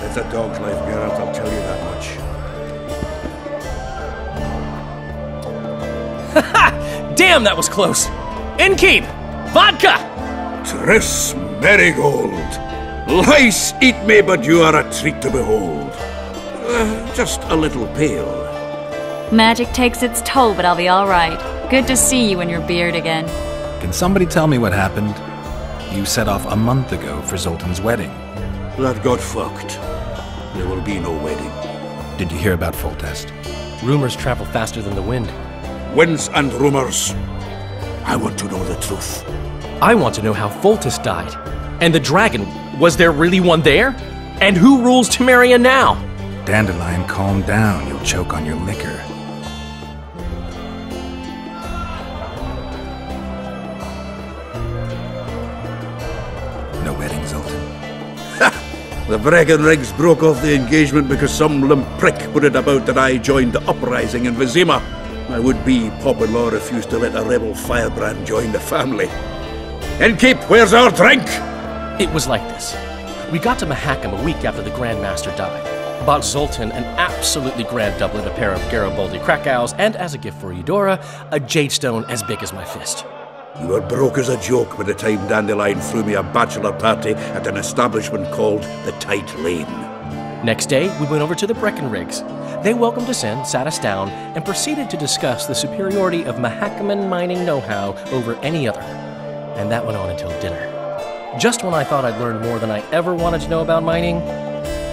It's a dog's life, Geralt, I'll tell you that much. Damn, that was close! Innkeep! Vodka! Triss Marigold! Lice eat me, but you are a treat to behold. Just a little pale. Magic takes its toll, but I'll be all right. Good to see you in your beard again. Can somebody tell me what happened? You set off a month ago for Zoltan's wedding. That got fucked. There will be no wedding. Did you hear about Foltest? Rumors travel faster than the wind. Winds and rumors. I want to know the truth. I want to know how Foltest died. And the dragon, was there really one there? And who rules Temeria now? Dandelion, calm down. You'll choke on your liquor. No wedding, Zoltan. The Breckenrigs broke off the engagement because some limp prick put it about that I joined the uprising in Vizima. My would-be pop-in-law refused to let a rebel firebrand join the family. Innkeep, where's our drink? It was like this. We got to Mahakam a week after the Grand Master died. Bought Zoltan an absolutely grand doublet, a pair of Garibaldi Krakau's, and as a gift for Eudora, a jade stone as big as my fist. You were broke as a joke by the time Dandelion threw me a bachelor party at an establishment called the Tight Lane. Next day, we went over to the Breckenrigs. They welcomed us in, sat us down, and proceeded to discuss the superiority of Mahakaman mining know-how over any other. And that went on until dinner. Just when I thought I'd learned more than I ever wanted to know about mining,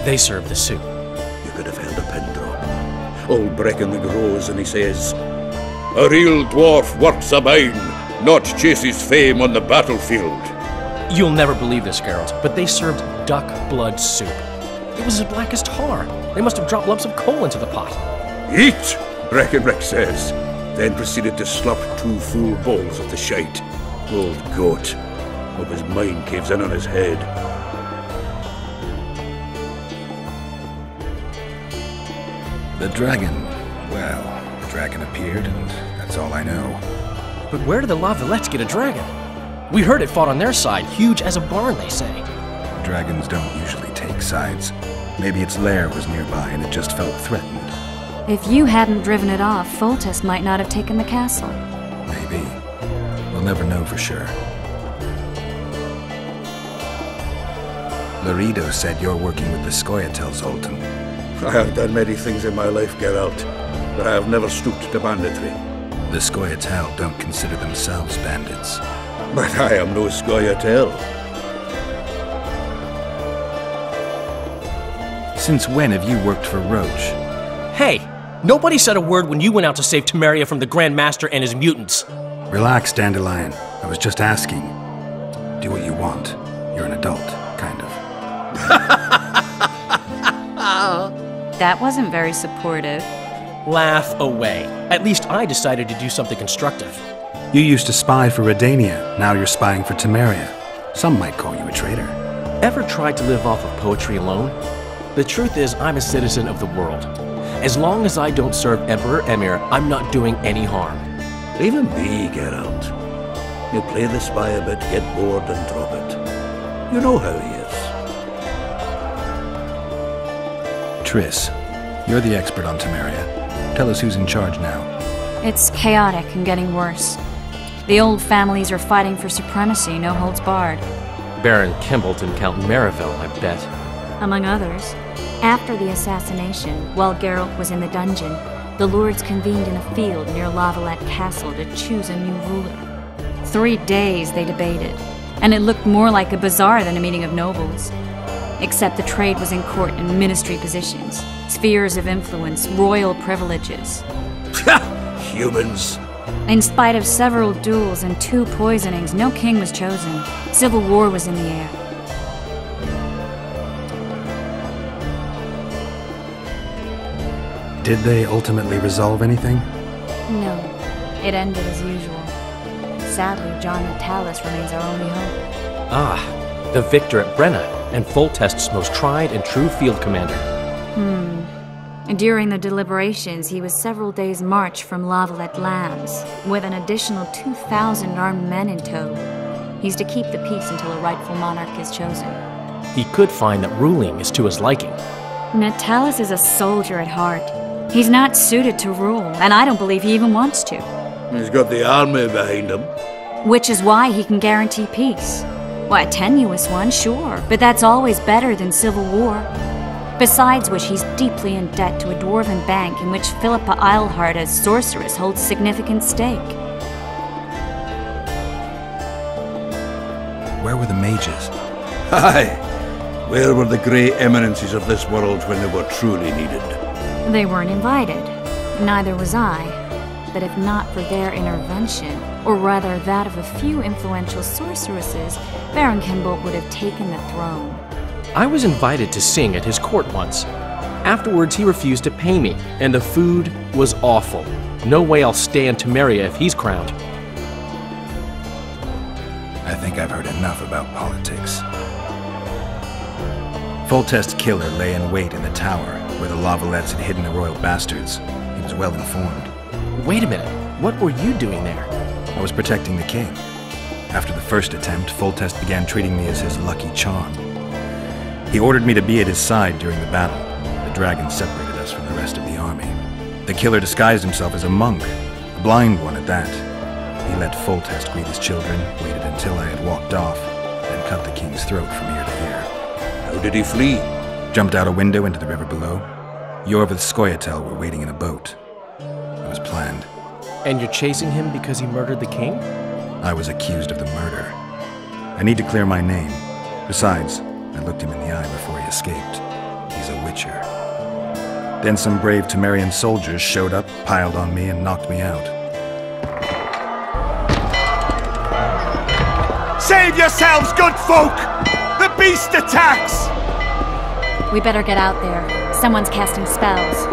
they served the soup. You could have held a pin drop. Old Breckenrig rose and he says, "A real dwarf works a mine, not chases fame on the battlefield." You'll never believe this, Geralt, but they served duck blood soup. It was as black as tar. They must have dropped lumps of coal into the pot. "Eat," Breckenrig says, then proceeded to slurp 2 full bowls of the shite. Old goat. Hope his mind caves in on his head. The dragon. Well, the dragon appeared, and that's all I know. But where did the Lavalettes get a dragon? We heard it fought on their side, huge as a barn, they say. Dragons don't usually take sides. Maybe its lair was nearby and it just felt threatened. If you hadn't driven it off, Foltest might not have taken the castle. Maybe. We'll never know for sure. Laredo said you're working with the Scoia'tael, Zoltan. I have done many things in my life, Geralt, but I have never stooped to banditry. The Scoia'tael don't consider themselves bandits. But I am no Scoia'tael. Since when have you worked for Roach? Hey, nobody said a word when you went out to save Temeria from the Grand Master and his mutants. Relax, Dandelion. I was just asking. Do what you want. You're an adult, kind of. That wasn't very supportive. Laugh away. At least I decided to do something constructive. You used to spy for Redania. Now you're spying for Temeria. Some might call you a traitor. Ever tried to live off of poetry alone? The truth is, I'm a citizen of the world. As long as I don't serve Emperor Emir, I'm not doing any harm. Leave him be, Geralt. You play the spy a bit, get bored and drop it. You know how he is. Triss, you're the expert on Temeria. Tell us who's in charge now. It's chaotic and getting worse. The old families are fighting for supremacy, no holds barred. Baron Kimbolt and Count Marivel, I bet. Among others. After the assassination, while Geralt was in the dungeon, the lords convened in a field near Lavalette Castle to choose a new ruler. 3 days they debated, and it looked more like a bazaar than a meeting of nobles. Except the trade was in court and ministry positions, spheres of influence, royal privileges. Humans. In spite of several duels and 2 poisonings, no king was chosen. Civil war was in the air. Did they ultimately resolve anything? No, it ended as usual. Sadly, John Natalis remains our only hope. Ah, the victor at Brenna, and Foltest's most tried and true field commander. During the deliberations, he was several days' march from Lavalette lands, with an additional 2,000 armed men in tow. He's to keep the peace until a rightful monarch is chosen. he could find that ruling is to his liking. Natalis is a soldier at heart. He's not suited to rule, and I don't believe he even wants to. He's got the army behind him. Which is why he can guarantee peace. Why, a tenuous one, sure, but that's always better than civil war. Besides which, he's deeply in debt to a dwarven bank in which Philippa Eilhart as sorceress holds significant stake. Where were the mages? Aye. Where were the grey eminences of this world when they were truly needed? They weren't invited. Neither was I. But if not for their intervention, or rather that of a few influential sorceresses, Baron Kimbolt would have taken the throne. I was invited to sing at his court once. Afterwards, he refused to pay me, and the food was awful. No way I'll stay in Temeria if he's crowned. I think I've heard enough about politics. Foltest's killer lay in wait in the tower, where the Lavalettes had hidden the royal bastards. He was well informed. Wait a minute, what were you doing there? I was protecting the king. After the first attempt, Foltest began treating me as his lucky charm. He ordered me to be at his side during the battle. The dragon separated us from the rest of the army. The killer disguised himself as a monk, a blind one at that. He let Foltest greet his children, waited until I had walked off, then cut the king's throat from ear to ear. How did he flee? Jumped out a window into the river below. Yorv with Skoyatel were waiting in a boat. It was planned. And you're chasing him because he murdered the king? I was accused of the murder. I need to clear my name. Besides, I looked him in the eye before he escaped. He's a witcher. Then some brave Temerian soldiers showed up, piled on me, and knocked me out. Save yourselves, good folk! The beast attacks! We better get out there. Someone's casting spells.